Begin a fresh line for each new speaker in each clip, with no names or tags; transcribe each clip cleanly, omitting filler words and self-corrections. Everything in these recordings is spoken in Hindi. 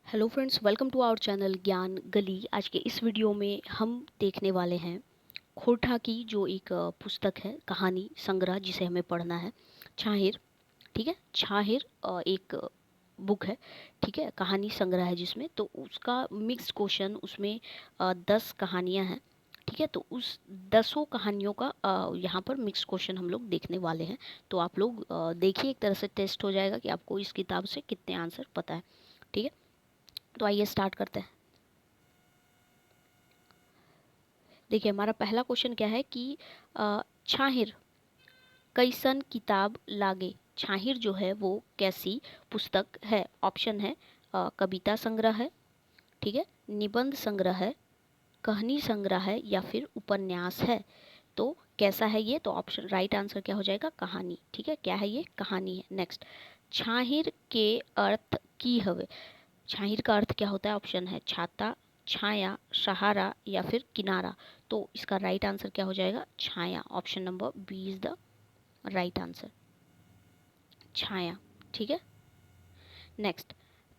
Hello friends, welcome to our channel Gyan Gali. आज के इस वीडियो में हम देखने वाले हैं खोटा की जो एक पुस्तक है, कहानी संग्रह, जिसे हमें पढ़ना है। छाहिर, ठीक है। छाहिर एक बुक है, ठीक है, कहानी संग्रह है जिसमें, तो उसका मिक्स्ड क्वेश्चन, उसमें 10 कहानियां हैं, ठीक है। तो उस 10 कहानियों का यहाँ पर मिक्स्ड क्वेश्चन हम लोग देखने वाले हैं। तो आप लोग देखिए, एक तरह से टेस्ट हो जाएगा कि आपको इस किताब से कितने आंसर पता है, ठीक है। तो आइए स्टार्ट करते हैं। देखिए, हमारा पहला क्वेश्चन क्या है कि छाहिर कैसन किताब लागे। छाहिर जो है वो कैसी पुस्तक है। ऑप्शन है कविता संग्रह है, ठीक है, निबंध संग्रह है, कहानी संग्रह है, या फिर उपन्यास है। तो कैसा है ये? तो ऑप्शन राइट आंसर क्या हो जाएगा? कहानी, ठीक है। क्या है ये? कहानी है। नेक्स्ट, छाहिर के अर्थ की हवे। छाहिर का अर्थ क्या होता है? ऑप्शन है छाता, छाया, सहारा, या फिर किनारा। तो इसका राइट आंसर क्या हो जाएगा? छाया। Option number B is the right answer, छाया, ठीक है। नेक्स्ट,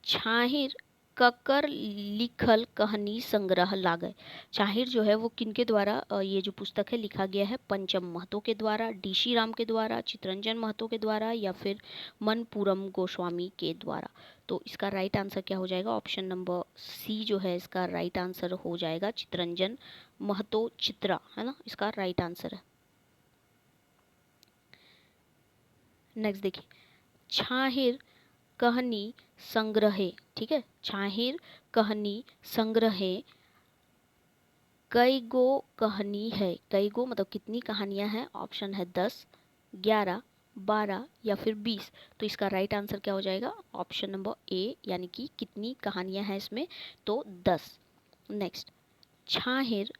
छाहिर ककर लिखल कहानी संग्रह लागे। छाहिर जो है वो किनके द्वारा ये जो पुस्तक है लिखा गया है? पंचम महतो के द्वारा, डीसी राम के द्वारा, चितरंजन महतो के द्वारा, या फिर मनपुरम गोस्वामी के द्वारा। तो इसका राइट आंसर क्या हो जाएगा? ऑप्शन नंबर सी जो है इसका राइट आंसर हो जाएगा, चितरंजन महतो चित्रा, है ना, इसका राइट आंसर है। नेक्स्ट देखिए, छाहिर कहानी संग्रहे, ठीक है, छाहिर कहानी संग्रहे कई गो कहानी है। कई गो मतलब कितनी कहानियां हैं? ऑप्शन है 10, 11, 12, या फिर 20। तो इसका राइट आंसर क्या हो जाएगा? ऑप्शन नंबर ए, यानी कि कितनी कहानियां हैं इसमें? तो 10। नेक्स्ट, छाहिर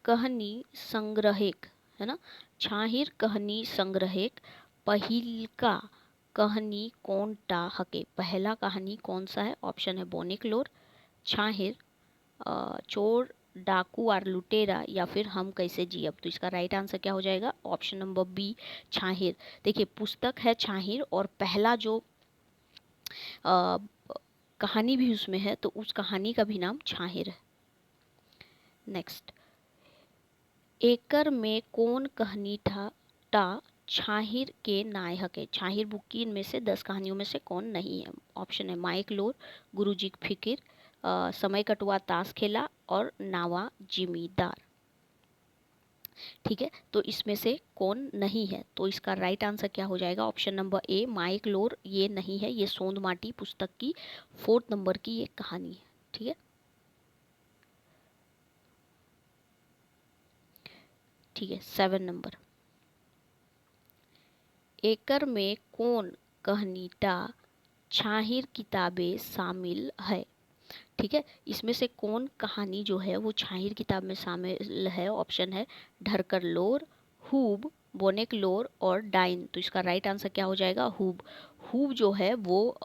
कहानी संग्रहेक, है ना, छाहिर कहानी संग्रहेक पहिलका कहानी कौन टा हके। पहला कहानी कौन सा है? ऑप्शन है बोनिकलोर, छाहिर, चोर डाकू और लुटेरा, या फिर हम कैसे जियब। तो इसका राइट आंसर क्या हो जाएगा? ऑप्शन नंबर बी, छाहिर। देखिए, पुस्तक है छाहिर और पहला जो अ, कहानी भी उसमें है, तो उस कहानी का भी नाम छाहिर है। नेक्स्ट, एकर में कौन कहानी था टा छाहिर के नायक है। छाहिर बुक की इनमें से 10 कहानियों में से कौन नहीं है? ऑप्शन है माइक लोर, गुरुजी की फिकिर, समय कटवा ताश खेला, और नावा जिमीदार, ठीक है। तो इसमें से कौन नहीं है? तो इसका राइट आंसर क्या हो जाएगा? ऑप्शन नंबर ए, माइक लोर, ये नहीं है। ये सोंद माटी पुस्तक की 4th नंबर की एक कहानी है, ठीक है। ठीक है, 7 नंबर, एकर में कौन कहानीटा छाहिर किताबें शामिल है, ठीक है। इसमें से कौन कहानी जो है वो छाहिर किताब में शामिल है? ऑप्शन है ढरकर लोर, हूब, बोनेक लोर, और डाइन। तो इसका राइट आंसर क्या हो जाएगा? हूब। हूब जो है वो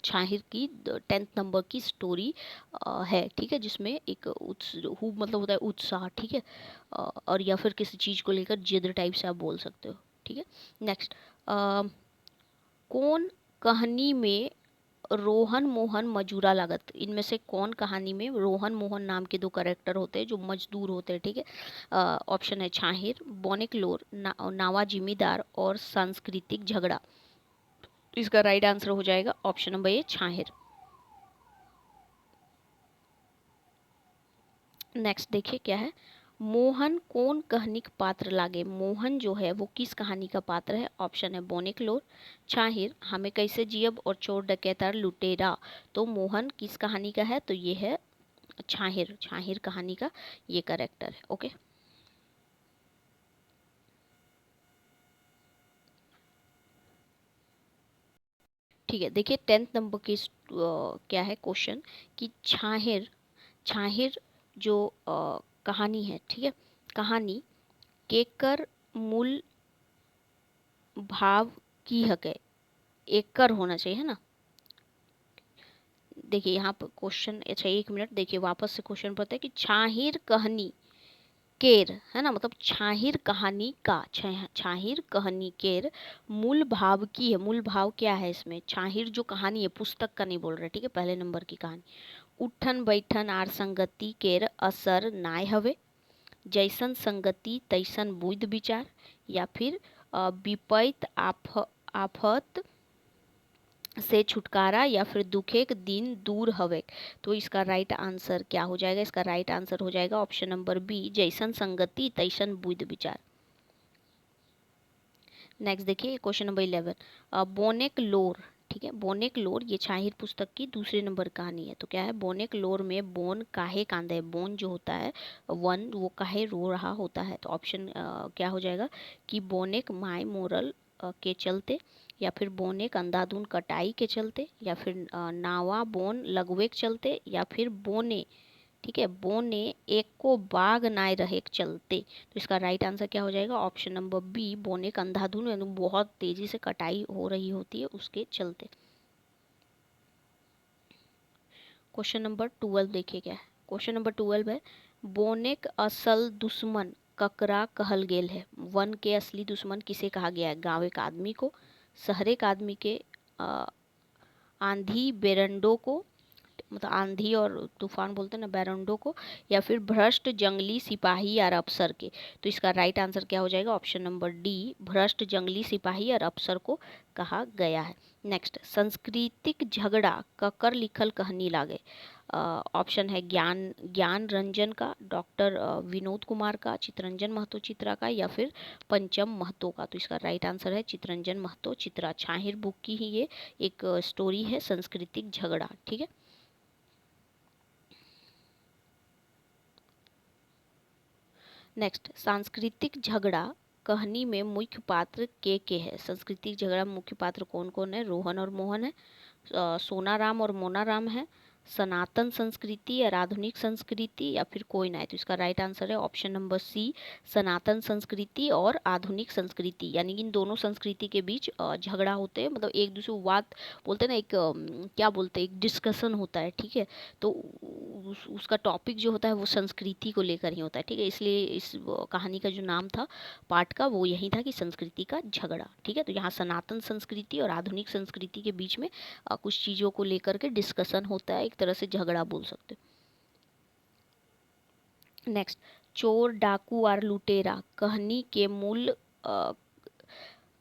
छाहिर की 10th नंबर की स्टोरी है, ठीक है, जिसमें एक हूब मतलब होता है उत्साह, ठीक है, और या फिर किसी चीज़ को लेकर जिद टाइप से आप बोल सकते हो, ठीक है। नेक्स्ट, कौन कहानी में रोहन मोहन मजूरा लागत। इनमें से कौन कहानी में रोहन मोहन नाम के 2 कैरेक्टर होते हैं जो मजदूर होते हैं, ठीक है। ऑप्शन है छाहिर, बोनिकलोर, नावा जिमीदार, और सांस्कृतिक झगड़ा। तो इसका राइट आंसर हो जाएगा ऑप्शन नंबर ए, छाहिर। नेक्स्ट देखिए क्या है, मोहन कौन कहानी का पात्र लागे। मोहन जो है वो किस कहानी का पात्र है? ऑप्शन है बोनिकलोर, छाहिर, हमें कैसे जियब, और चोर डकैतार लुटेरा। तो मोहन किस कहानी का है? तो ये है छाहिर, छाहिर कहानी का ये करेक्टर है, ओके। ठीक है, देखिए 10th नंबर की क्या है क्वेश्चन कि छाहिर, छाहिर जो कहानी है, ठीक है, कहानी केकर मूल भाव की हके। एकर होना चाहिए, है ना। देखिए यहाँ पर क्वेश्चन, अच्छा 1 मिनट, देखिए वापस से क्वेश्चन पता है कि छाहिर कहानी केर है ना, मतलब छाहिर कहानी का, छाहिर कहानी केर मूल भाव की है। मूल भाव क्या है इसमें, छाहिर जो कहानी है, पुस्तक का नहीं बोल रहे, ठीक है, पहले नंबर की कहानी। उठन बैठन आर संगति केर असर नाय हवे, जैसन संगति तैसन बुध विचार, या फिर विपैत आफत से छुटकारा, या फिर दुखेक दिन दूर हवे। तो इसका राइट आंसर क्या हो जाएगा, इसका राइट आंसर हो जाएगा ऑप्शन नंबर बी, जैसन संगति तैसन बुध विचार। नेक्स्ट देखिए क्वेश्चन नंबर 11, बोनेक लोर, ठीक है, बोनेक लोर ये छाहिर पुस्तक की दूसरे नंबर कहानी है। तो क्या है, बोनेक लोर में बोन काहे कांदे, बोन जो होता है वन, वो काहे रो रहा होता है। तो ऑप्शन क्या हो जाएगा कि बोनेक माय मोरल के चलते, या फिर बोनेक अंधाधुन कटाई के चलते, या फिर नावा बोन लगवे के चलते, या फिर बोने, ठीक है, बोने एक को बाग नाय रहे के चलते। तो इसका राइट आंसर क्या हो जाएगा, ऑप्शन नंबर बी, बोने का अंधाधुन, यानी बहुत तेजी से कटाई हो रही होती है उसके चलते। क्वेश्चन नंबर 12 देखिए क्या है, क्वेश्चन नंबर 12 है, बोनेक असल दुश्मन ककरा कहल गेल है। वन के असली दुश्मन किसे कहा गया है, गाँव एक आदमी को, शहर एक आदमी के, अ, आंधी बेरंडो को, मतलब आंधी और तूफान बोलते हैं ना, बैरंडो को, या फिर भ्रष्ट जंगली सिपाही या अफसर के। तो इसका राइट आंसर क्या हो जाएगा, ऑप्शन नंबर डी, भ्रष्ट जंगली सिपाही और अफसर को कहा गया है। नेक्स्ट, सांस्कृतिक झगड़ा ककर लिखल कहानी लागे। ऑप्शन है ज्ञान ज्ञान रंजन का, डॉक्टर विनोद कुमार का, चितरंजन महतो चित्रा का, या फिर पंचम महतो का। तो इसका राइट आंसर है चितरंजन महतो चित्रा। छाहिर बुक की ही ये एक स्टोरी है, सांस्कृतिक झगड़ा, ठीक है। नेक्स्ट, सांस्कृतिक झगड़ा कहानी में मुख्य पात्र के है। सांस्कृतिक झगड़ा में मुख्य पात्र कौन कौन है, रोहन और मोहन है, सोनाराम और मोनाराम है, सनातन संस्कृति और आधुनिक संस्कृति, या फिर कोई ना है। तो इसका राइट आंसर है ऑप्शन नंबर सी, सनातन संस्कृति और आधुनिक संस्कृति, यानी कि इन दोनों संस्कृति के बीच झगड़ा होते हैं, मतलब एक दूसरे को बात बोलते हैं ना, एक क्या बोलते हैं, एक डिस्कशन होता है, ठीक है। तो उसका टॉपिक जो होता है वो संस्कृति को लेकर ही होता है, ठीक है, इसलिए इस कहानी का जो नाम था पाठ का वो यही था कि संस्कृति का झगड़ा, ठीक है। तो यहाँ सनातन संस्कृति और आधुनिक संस्कृति के बीच में कुछ चीज़ों को लेकर के डिस्कशन होता है, एक तरह से झगड़ा बोल सकते हैं। नेक्स्ट, चोर डाकू और लुटेरा कहानी के मूल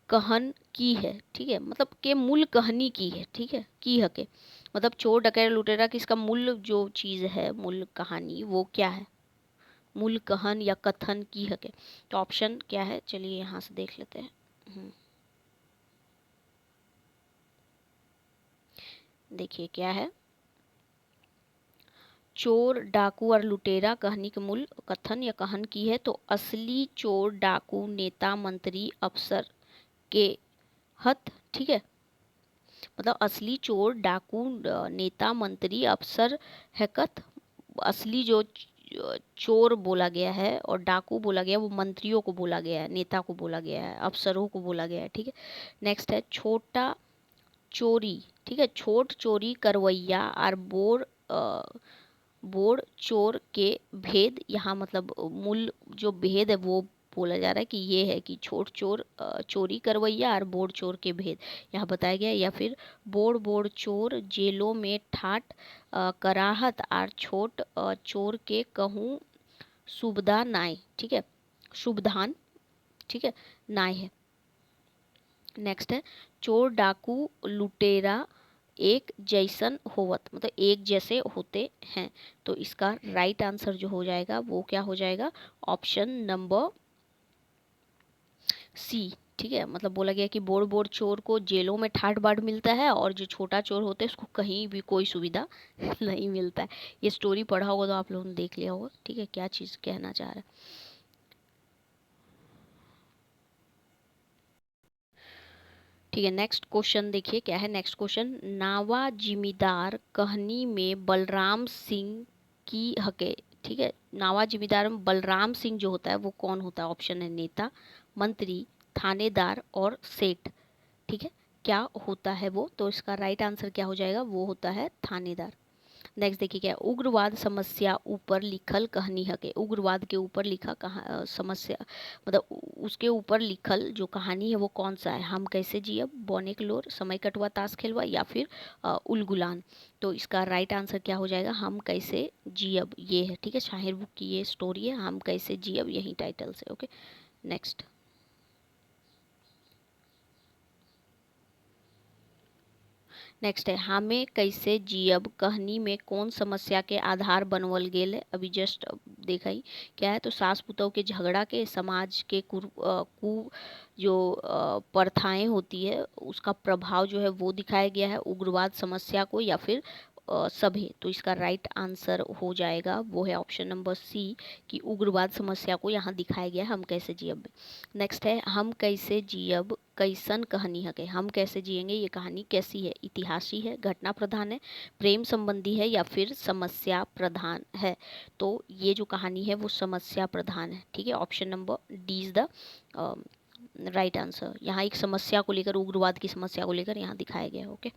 कहन की है, ठीक है, मतलब के मूल कहानी की है, ठीक है, की हके, मतलब चोर डकैत लुटेरा की इसका मूल जो चीज़ है, मूल कहानी वो क्या है, मूल कहन या कथन की हके। तो ऑप्शन क्या है, चलिए यहाँ से देख लेते हैं। देखिए क्या है, चोर डाकू और लुटेरा कहानी के मूल कथन या कहन की है। तो असली चोर डाकू नेता मंत्री अफसर के हत, ठीक है, मतलब असली चोर डाकू नेता मंत्री अफसर हैकत। असली जो चोर बोला गया है और डाकू बोला गया वो मंत्रियों को बोला गया है, नेता को बोला गया है, अफसरों को बोला गया है, ठीक है। नेक्स्ट है छोटा चोरी, ठीक है, छोट चोरी करवैया और बोर चोर के भेद। यहाँ मतलब मूल जो भेद है वो बोला जा रहा है कि ये है कि छोट चोर चोरी करवैया और बोर चोर के भेद यहाँ बताया गया। या फिर बोर बोर चोर जेलों में ठाट कराहत और छोट चोर के कहूँ सुबदा नाय, ठीक है, शुभधान, ठीक है, नाय है। नेक्स्ट है चोर डाकू लुटेरा एक जैसन होवत, मतलब एक जैसे होते हैं। तो इसका राइट आंसर जो हो जाएगा वो क्या हो जाएगा, ऑप्शन नंबर सी, ठीक है, मतलब बोला गया कि बोर बोर चोर को जेलों में ठाट बाट मिलता है और जो छोटा चोर होता है उसको कहीं भी कोई सुविधा नहीं मिलता है। ये स्टोरी पढ़ा होगा तो आप लोगों ने देख लिया होगा, ठीक है, क्या चीज़ कहना चाह रहा है। ठीक है, नेक्स्ट क्वेश्चन देखिए क्या है, नेक्स्ट क्वेश्चन, नावा जिमीदार कहानी में बलराम सिंह की हके, ठीक है, नावा जिमीदार में बलराम सिंह जो होता है वो कौन होता है। ऑप्शन है नेता, मंत्री, थानेदार और सेठ, ठीक है, क्या होता है वो। तो इसका राइट आंसर क्या हो जाएगा, वो होता है थानेदार। नेक्स्ट देखिए क्या है, उग्रवाद समस्या ऊपर लिखल कहनी है के, उग्रवाद के ऊपर लिखा समस्या मतलब उसके ऊपर लिखल जो कहानी है वो कौन सा है, हम कैसे जियब, बोनेकलोर, समय कटवा ताश खेलवा, या फिर उलगुलान। तो इसका राइट आंसर क्या हो जाएगा, हम कैसे जियब, ये है। ठीक है, शाहिर बुक की ये स्टोरी है, हम कैसे जियब, यही टाइटल से। Okay, next. नेक्स्ट है, हमें कैसे जियब कहनी में कौन समस्या के आधार बनवल गेल है, अभी जस्ट देखा ही क्या है। तो सास पुतोह के झगड़ा के, समाज के कु जो प्रथाएं होती है उसका प्रभाव जो है वो दिखाया गया है, उग्रवाद समस्या को, या फिर सभी। तो इसका राइट आंसर हो जाएगा वो है ऑप्शन नंबर सी, कि उग्रवाद समस्या को यहाँ दिखाया गया है हम कैसे जियब में। नेक्स्ट है, हम कैसे जियब कैसन कहानी है के, हम कैसे जिएंगे ये कहानी कैसी है, इतिहासी है, घटना प्रधान है, प्रेम संबंधी है, या फिर समस्या प्रधान है। तो ये जो कहानी है वो समस्या प्रधान है। ठीक है, option number D is the right answer. यहाँ एक समस्या को लेकर, उग्रवाद की समस्या को लेकर यहाँ दिखाया गया है। ओके,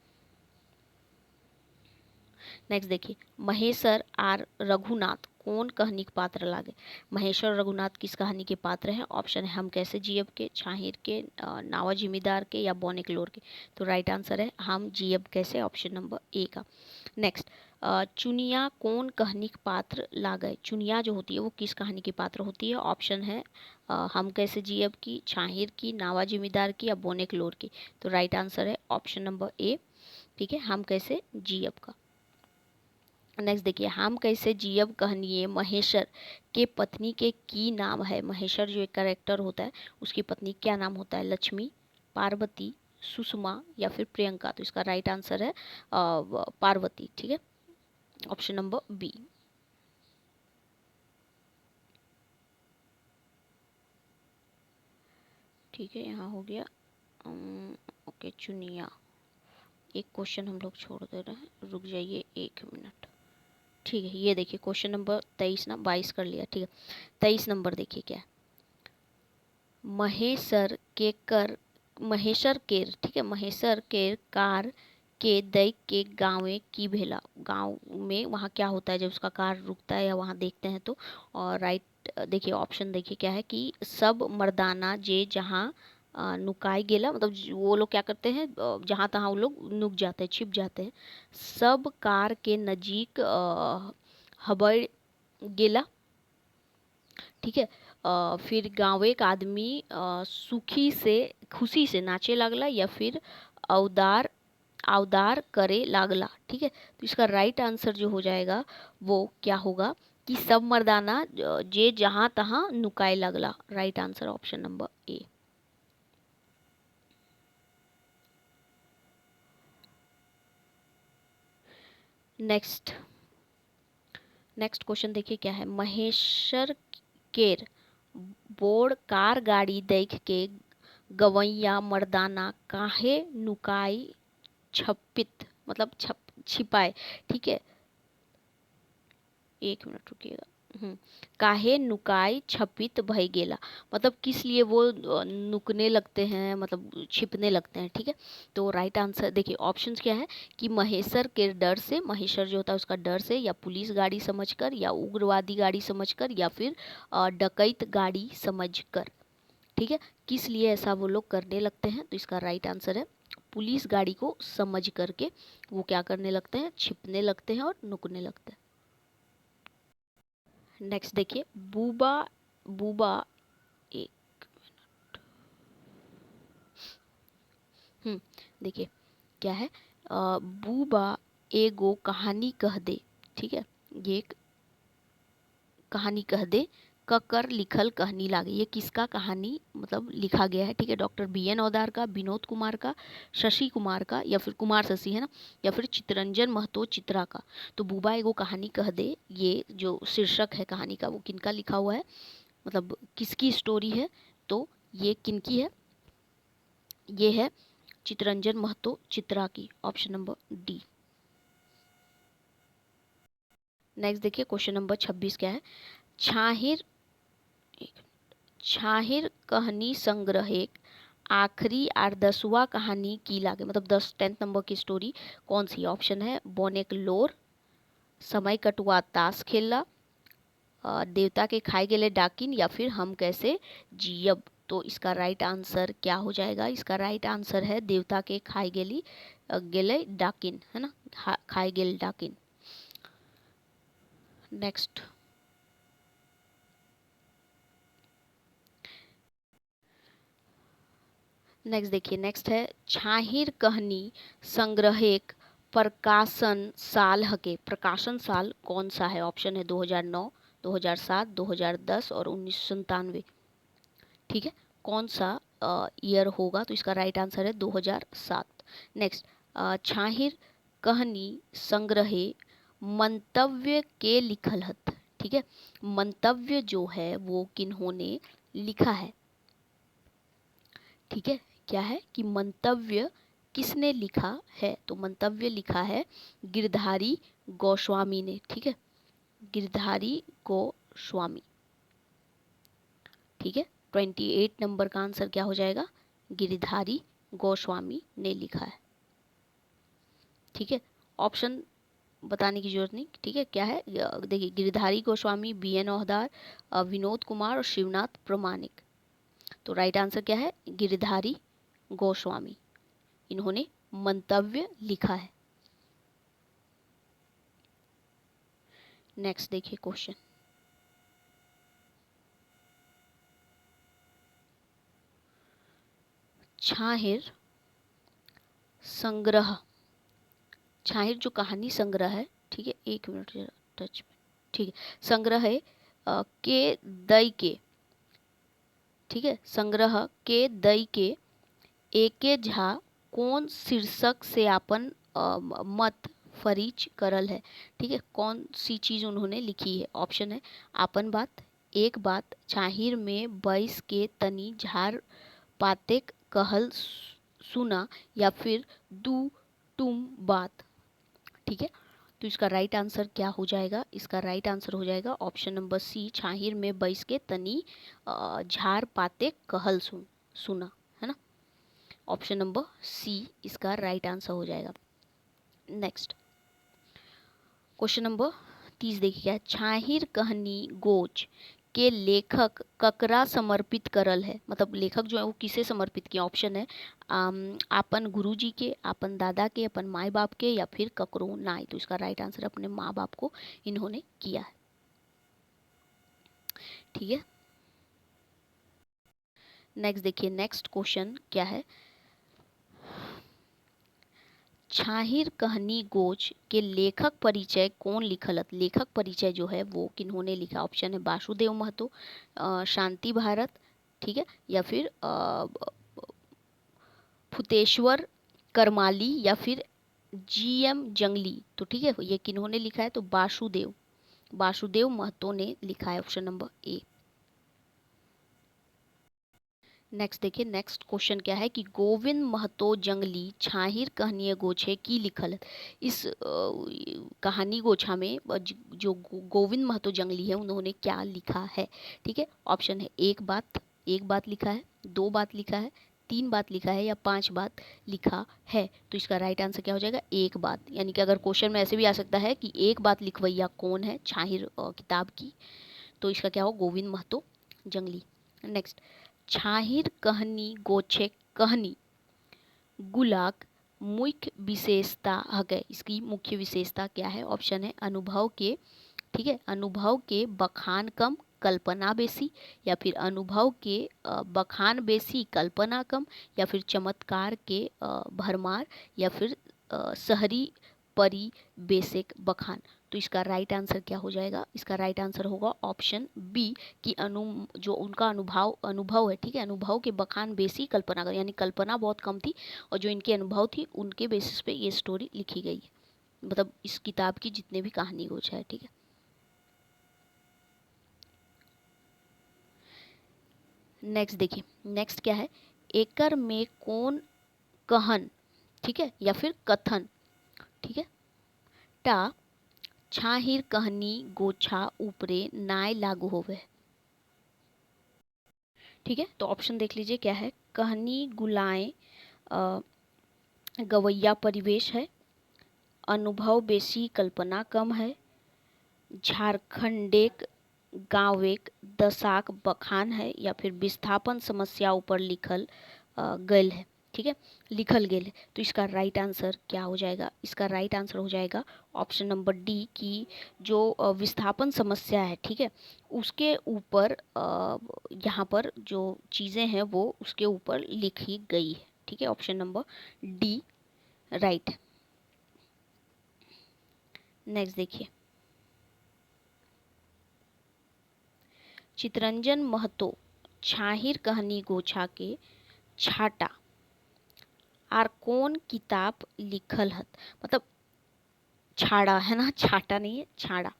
नेक्स्ट देखिए, महेशर आर रघुनाथ कौन कहानी के पात्र लागे, महेश्वर रघुनाथ किस कहानी के पात्र हैं। ऑप्शन है हम कैसे जियब के, छाहिर के, नावा जिमीदार के, या बोनेकलोर के। तो राइट आंसर है हम जियब कैसे, ऑप्शन नंबर ए का। नेक्स्ट, चुनिया कौन कहानी के पात्र लागे, चुनिया जो होती है वो किस कहानी की पात्र होती है। ऑप्शन है हम कैसे जियब की, छाहिर की, नावा जिमीदार की, या बोनेकलोर की। तो राइट आंसर है ऑप्शन नंबर ए। ठीक है, हम कैसे जियब का। नेक्स्ट देखिए, हम कैसे जियब कहनिए महेशर के पत्नी के की नाम है, महेशर जो एक करेक्टर होता है उसकी पत्नी क्या नाम होता है, लक्ष्मी, पार्वती, सुषमा, या फिर प्रियंका। तो इसका राइट आंसर है पार्वती। ठीक है, ऑप्शन नंबर बी। ठीक है, यहाँ हो गया। ओके, चुनिया एक क्वेश्चन हम लोग छोड़ दे रहे हैं, रुक जाइए 1 मिनट। ठीक है, ये देखिए क्वेश्चन नंबर 23 ना, 22 कर लिया। ठीक है, 23 नंबर देखिए क्या है, महेशर के कर, महेशर केर, ठीक है, महेशर केर कार के दैक के गाँवे की भेला, गांव में वहाँ क्या होता है जब उसका कार रुकता है या वहाँ देखते हैं तो। और राइट देखिए, ऑप्शन देखिए क्या है कि सब मर्दाना जे जहाँ नुकाई गेला, मतलब वो लोग क्या करते हैं, जहाँ तहाँ वो लोग नुक जाते हैं, छिप जाते हैं। सब कार के नजीक हबड़ गेला। ठीक है, फिर गाँव एक आदमी सुखी से खुशी से नाचे लगला, या फिर औदार आवदार करे लागला। ठीक है, तो इसका राइट आंसर जो हो जाएगा वो क्या होगा कि सब मर्दाना जे जहाँ तहाँ नुकाए लगला। Right answer option number A. Next, next question देखिए क्या है, महेशर केर बोर्ड कार गाड़ी देख के गवैया मर्दाना काहे नुकाई छपित, मतलब छिपाए। ठीक है, 1 मिनट रुकिएगा। काहे नुकाई छपित भय गेला, मतलब किस लिए वो नुकने लगते हैं, मतलब छिपने लगते हैं। ठीक है, तो राइट आंसर देखिए, ऑप्शंस क्या है कि महेशर के डर से, महेशर जो होता है उसका डर से, या पुलिस गाड़ी समझकर, या उग्रवादी गाड़ी समझकर, या फिर डकैत गाड़ी समझकर। ठीक है, किस लिए ऐसा वो लोग करने लगते हैं। तो इसका राइट आंसर है पुलिस गाड़ी को समझ करके वो क्या करने लगते हैं, छिपने लगते हैं और नुकने लगते हैं। नेक्स्ट देखिए, बूबा, बूबा एक, देखिए क्या है, बूबा एगो कहानी कह दे। ठीक है, ये एक कहानी कह दे, ककर लिखल कहानी लागे, ये किसका कहानी मतलब लिखा गया है। ठीक है, डॉक्टर BN औदार का, विनोद कुमार का, शशि कुमार का, या फिर कुमार शशि है ना, या फिर चितरंजन महतो चित्रा का। तो बुबा एगो कहानी कह दे, ये जो शीर्षक है कहानी का वो किनका लिखा हुआ है, मतलब किसकी स्टोरी है। तो ये किनकी है, ये है चितरंजन महतो चित्रा की, ऑप्शन नंबर डी। नेक्स्ट देखिए क्वेश्चन नंबर 26 क्या है, छाहिर, छाहिर कहानी संग्रह एक आखिरी और 10वां कहानी की लागे, मतलब 10 10th नंबर की स्टोरी कौन सी। ऑप्शन है बोनेकलोर, समय कटुआ ताश खेलला, देवता के खाए गेले डाकिन, या फिर हम कैसे जियब। तो इसका राइट आंसर क्या हो जाएगा? इसका राइट आंसर है देवता के खाए गेले डाकिन, है ना, खाए गेल डाकिन। नेक्स्ट देखिए, नेक्स्ट है छाहिर कहनी संग्रहेक प्रकाशन साल हके। प्रकाशन साल कौन सा है? ऑप्शन है 2009, 2007, 2010 और 1997। ठीक है, कौन सा ईयर होगा? तो इसका राइट आंसर है 2007। नेक्स्ट, छाहिर कहनी संग्रहे मंतव्य के लिखल हत। ठीक है, मंतव्य जो है वो किन्होंने लिखा है? ठीक है, क्या है कि मंतव्य किसने लिखा है? तो मंतव्य लिखा है गिरधारी गोस्वामी ने। ठीक है, गिरधारी गोस्वामी। ठीक है, 28 नंबर का आंसर क्या हो जाएगा? गिरधारी गोस्वामी ने लिखा है। ठीक है, ऑप्शन बताने की जरूरत नहीं। ठीक है, क्या है? देखिए, गिरधारी गोस्वामी, BN ओहदार, विनोद कुमार और शिवनाथ प्रमाणिक। तो राइट आंसर क्या है? गिरधारी गोस्वामी, इन्होंने मंतव्य लिखा है। नेक्स्ट देखिए क्वेश्चन, छाहिर संग्रह, छाहिर जो कहानी संग्रह है, ठीक है, एक मिनट टच में, ठीक है, संग्रह है के दई के, ठीक है, संग्रह के दई के एके झा कौन शीर्षक से अपन मत फरीच करल है। ठीक है, कौन सी चीज उन्होंने लिखी है? ऑप्शन है आपन बात, एक बात, छाहिर में बैस के तनी झार पातेक कहल सुना, या फिर दू तुम बात। ठीक है, तो इसका राइट आंसर क्या हो जाएगा? इसका राइट आंसर हो जाएगा ऑप्शन नंबर सी, छाहिर में बैस के तनी झार पाते कहल सुना, है ना। ऑप्शन नंबर सी इसका राइट आंसर हो जाएगा। नेक्स्ट क्वेश्चन नंबर 30 देखिए, क्या छाहिर कहनी गोच के लेखक ककरा समर्पित करल है? मतलब लेखक जो है वो किसे समर्पित किया? ऑप्शन है आपन गुरुजी के, आपन दादा के, अपन माए बाप के, या फिर ककरो नाई। तो इसका राइट आंसर अपने माँ बाप को इन्होंने किया है। ठीक है, नेक्स्ट देखिए, नेक्स्ट क्वेश्चन क्या है? छाहिर कहनी गोच के लेखक परिचय कौन लिखलत? लेखक परिचय जो है वो किन्होंने लिखा? ऑप्शन है वासुदेव महतो, शांति भारत, ठीक है, या फिर फुतेश्वर करमाली, या फिर GM जंगली। तो ठीक है, ये किन्होंने लिखा है? तो वासुदेव महतो ने लिखा है, ऑप्शन नंबर ए। नेक्स्ट देखिए, नेक्स्ट क्वेश्चन क्या है कि गोविंद महतो जंगली छाहिर कहनीय गोछे की लिखल है। इस कहानी गोछा में जो गोविंद महतो जंगली है उन्होंने क्या लिखा है? ठीक है, ऑप्शन है एक बात लिखा है, दो बात लिखा है, तीन बात लिखा है, या पांच बात लिखा है। तो इसका राइट आंसर क्या हो जाएगा? एक बात। यानी कि अगर क्वेश्चन में ऐसे भी आ सकता है कि एक बात लिखवैया कौन है छाहिर किताब की, तो इसका क्या हो? गोविंद महतो जंगली। नेक्स्ट, छाहिर कहनी गोछे कहनी गुलाक मुख्य विशेषता हकै। इसकी मुख्य विशेषता क्या है? ऑप्शन है अनुभव के, ठीक है, अनुभव के बखान कम कल्पना बेसी, या फिर अनुभव के बखान बेसी कल्पना कम, या फिर चमत्कार के भरमार, या फिर शहरी परिवेशिक बखान। तो इसका राइट आंसर क्या हो जाएगा? इसका राइट आंसर होगा ऑप्शन बी कि जो उनका अनुभव है, ठीक है, अनुभव के बखान बेसी कल्पना कर, यानी कल्पना बहुत कम थी और जो इनके अनुभव थी उनके बेसिस पे ये स्टोरी लिखी गई है। मतलब इस किताब की जितने भी कहानी गोच है। ठीक है, नेक्स्ट देखिए, नेक्स्ट क्या है? एकर में कौन कहन, ठीक है, या फिर कथन, ठीक है, टा छाहिर कहनी गोछा ऊपरे नाय लागू होवे। ठीक है, तो ऑप्शन देख लीजिए क्या है? कहनी गुलाएं गवैया परिवेश है, अनुभव बेसी कल्पना कम है, झारखंडेक गांवेक दशाक बखान है या फिर विस्थापन समस्या ऊपर लिखल गयल है। ठीक है, लिखल गेल है। तो इसका राइट आंसर क्या हो जाएगा? इसका राइट आंसर हो जाएगा ऑप्शन नंबर डी की जो विस्थापन समस्या है, ठीक है, उसके ऊपर यहाँ पर जो चीज़ें हैं वो उसके ऊपर लिखी गई है। ठीक है, option number D right. Next देखिए, चितरंजन महतो छाहिर कहनी गोछा के छाटा आर कौन किताब लिखल हत। मतलब छाड़ा है ना, छाटा नहीं है, छाड़ा।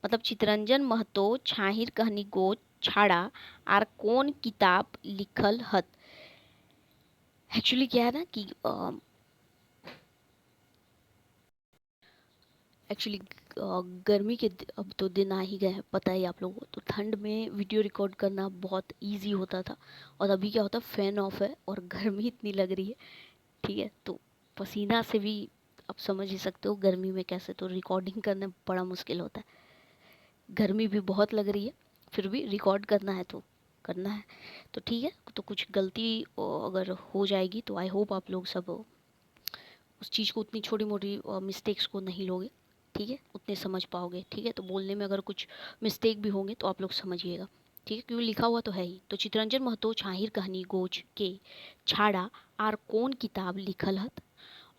मतलब चितरंजन महतो छाहिर कहनी गो छाड़ा आर कौन किताब लिखल हत। एक्चुअली क्या है ना कि एक्चुअली गर्मी के अब तो दिन आ ही गए हैं, पता ही आप लोगों को। तो ठंड में वीडियो रिकॉर्ड करना बहुत इजी होता था, और अभी क्या होता है, फैन ऑफ है और गर्मी इतनी लग रही है, ठीक है, तो पसीना से भी आप समझ ही सकते हो गर्मी में कैसे तो रिकॉर्डिंग करना बड़ा मुश्किल होता है। गर्मी भी बहुत लग रही है, फिर भी रिकॉर्ड करना है तो करना है। तो ठीक है, तो कुछ गलती अगर हो जाएगी तो आई होप आप लोग सब उस चीज़ को, उतनी छोटी मोटी मिस्टेक्स को नहीं लोगे, ठीक है, उतने समझ पाओगे। ठीक है, तो बोलने में अगर कुछ मिस्टेक भी होंगे तो आप लोग समझिएगा, ठीक है, क्योंकि लिखा हुआ तो है ही। तो चितरंजन महतो छाहिर कहनी गोच के छाड़ा आर कौन किताब लिखल हत।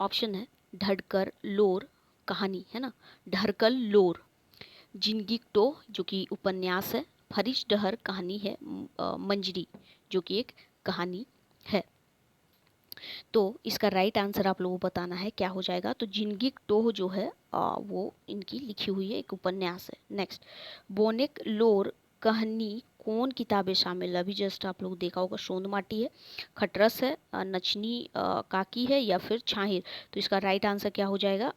ऑप्शन है ढड़कर लोर कहानी, है ना, ढड़कल लोर। जिंदगी टो जो कि उपन्यास है। फरिश डहर कहानी है। मंजरी जो कि एक कहानी है। तो इसका राइट आंसर आप लोगों को बताना है क्या हो जाएगा। तो जिंदगी टोह जो है वो इनकी लिखी हुई है, एक उपन्यास है। नेक्स्ट, बोनेक लोर कहानी कौन किताबें शामिल है। अभी जस्ट आप लोग देखा होगा, सोंद माटी है, खटरस है, नचनी काकी है या फिर छाहिर। तो इसका राइट आंसर क्या हो जाएगा?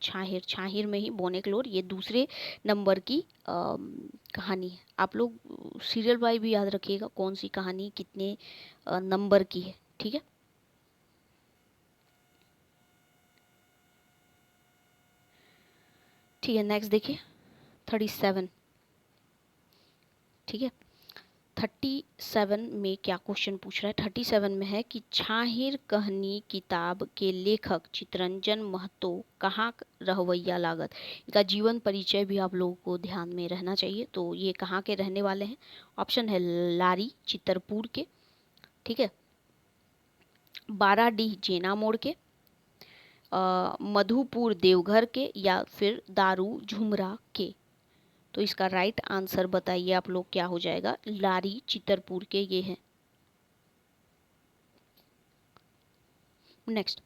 छाहिर। छाहिर में ही बोनेक लोर ये दूसरे नंबर की कहानी है। आप लोग सीरियल वाइज भी याद रखिएगा कौन सी कहानी कितने नंबर की है, ठीक है। ठीक है, नेक्स्ट देखिए 37। ठीक है, 37 में क्या क्वेश्चन पूछ रहा है। 37 में है कि छाहिर कहनी किताब के लेखक चितरंजन महतो कहाँ रहवैया लागत। इनका जीवन परिचय भी आप लोगों को ध्यान में रहना चाहिए। तो ये कहाँ के रहने वाले हैं? ऑप्शन है लारी चितरपुर के, ठीक है, बाराडीह जेना मोड़ के, मधुपुर देवघर के या फिर दारू झुमरा के। तो इसका राइट आंसर बताइए आप लोग क्या हो जाएगा। लारी चितरपुर के ये हैं। नेक्स्ट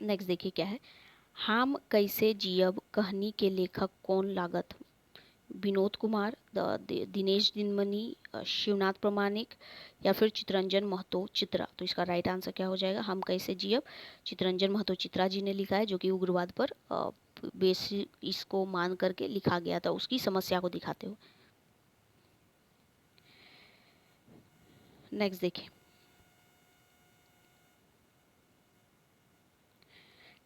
नेक्स्ट देखिए क्या है। हम कैसे जियब कहानी के लेखक कौन लागत। विनोद कुमार, दिनेश दिनमनी, शिवनाथ प्रामाणिक या फिर चितरंजन महतो चित्रा। तो इसका राइट आंसर क्या हो जाएगा? हम कैसे जियब चितरंजन महतो चित्रा जी ने लिखा है, जो कि उग्रवाद पर बेस इसको मान करके लिखा गया था, उसकी समस्या को दिखाते हुए। नेक्स्ट देखिए,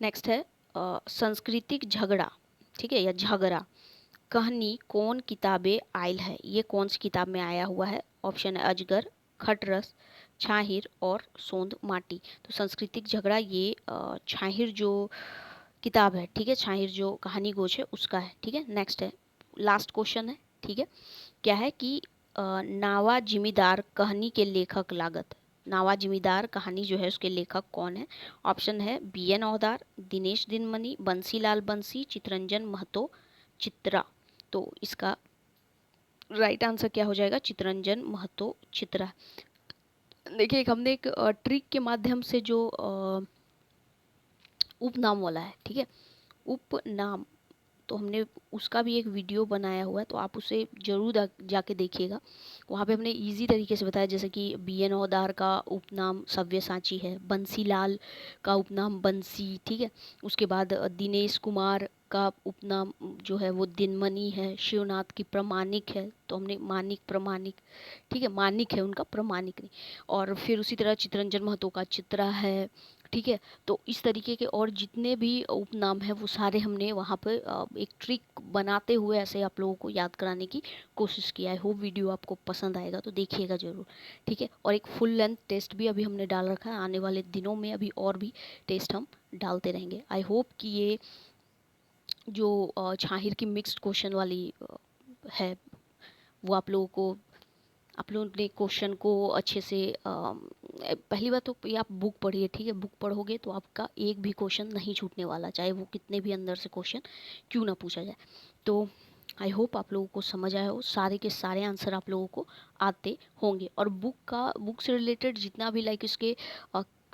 नेक्स्ट है सांस्कृतिक झगड़ा, ठीक है, या झगड़ा कहानी कौन किताबें आयल है। ये कौन सी किताब में आया हुआ है? ऑप्शन है अजगर, खटरस, छाहिर और सोंद माटी। तो सांस्कृतिक झगड़ा ये छाहिर जो किताब है, ठीक है, छाहिर जो कहानी गोच है उसका है। ठीक है, नेक्स्ट है, लास्ट क्वेश्चन है, ठीक है, क्या है कि नावा जिमीदार कहानी के लेखक लागत। नावा जिमीदार कहानी जो है उसके लेखक कौन है? ऑप्शन है बी एन औदार, दिनेश दिनमनी, बंसीलाल बंसी, चितरंजन महतो चित्रा। तो इसका राइट आंसर क्या हो जाएगा? चितरंजन महतो चित्रा। देखिए, हमने एक ट्रिक के माध्यम से जो उपनाम वाला है, ठीक है, उपनाम, तो हमने उसका भी एक वीडियो बनाया हुआ है, तो आप उसे जरूर जाके देखिएगा। वहाँ पे हमने इजी तरीके से बताया, जैसे कि बी एन औदार का उपनाम सव्यसाची है, बंसीलाल का उपनाम बंसी, ठीक है, उसके बाद दिनेश कुमार का उपनाम जो है वो दिनमणि है, शिवनाथ की प्रमाणिक है, तो हमने मानिक प्रमाणिक, ठीक है, मानिक है उनका, प्रमाणिक नहीं। और फिर उसी तरह चितरंजन महतो का चित्रा है, ठीक है। तो इस तरीके के और जितने भी उपनाम हैं वो सारे हमने वहाँ पर एक ट्रिक बनाते हुए ऐसे आप लोगों को याद कराने की कोशिश की। आई होप वीडियो आपको पसंद आएगा, तो देखिएगा ज़रूर, ठीक है। और एक फुल लेंथ टेस्ट भी अभी हमने डाल रखा है, आने वाले दिनों में अभी और भी टेस्ट हम डालते रहेंगे। आई होप कि ये जो छाहिर की मिक्स्ड क्वेश्चन वाली है वो आप लोगों ने क्वेश्चन को अच्छे से पहली बात तो ये आप बुक पढ़िए, ठीक है। बुक पढ़ोगे तो आपका एक भी क्वेश्चन नहीं छूटने वाला, चाहे वो कितने भी अंदर से क्वेश्चन क्यों ना पूछा जाए। तो आई होप आप लोगों को समझ आया हो, सारे के सारे आंसर आप लोगों को आते होंगे। और बुक से रिलेटेड जितना भी लाइक इसके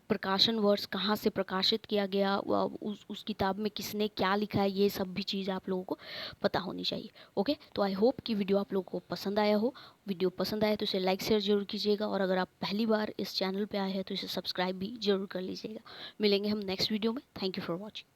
प्रकाशन वर्ष कहाँ से प्रकाशित किया गया, उस किताब में किसने क्या लिखा है, ये सब भी चीज़ आप लोगों को पता होनी चाहिए। ओके, तो आई होप कि वीडियो आप लोगों को पसंद आया हो। वीडियो पसंद आया तो इसे लाइक शेयर जरूर कीजिएगा, और अगर आप पहली बार इस चैनल पे आए हैं तो इसे सब्सक्राइब भी जरूर कर लीजिएगा। मिलेंगे हम नेक्स्ट वीडियो में। Thank you for watching.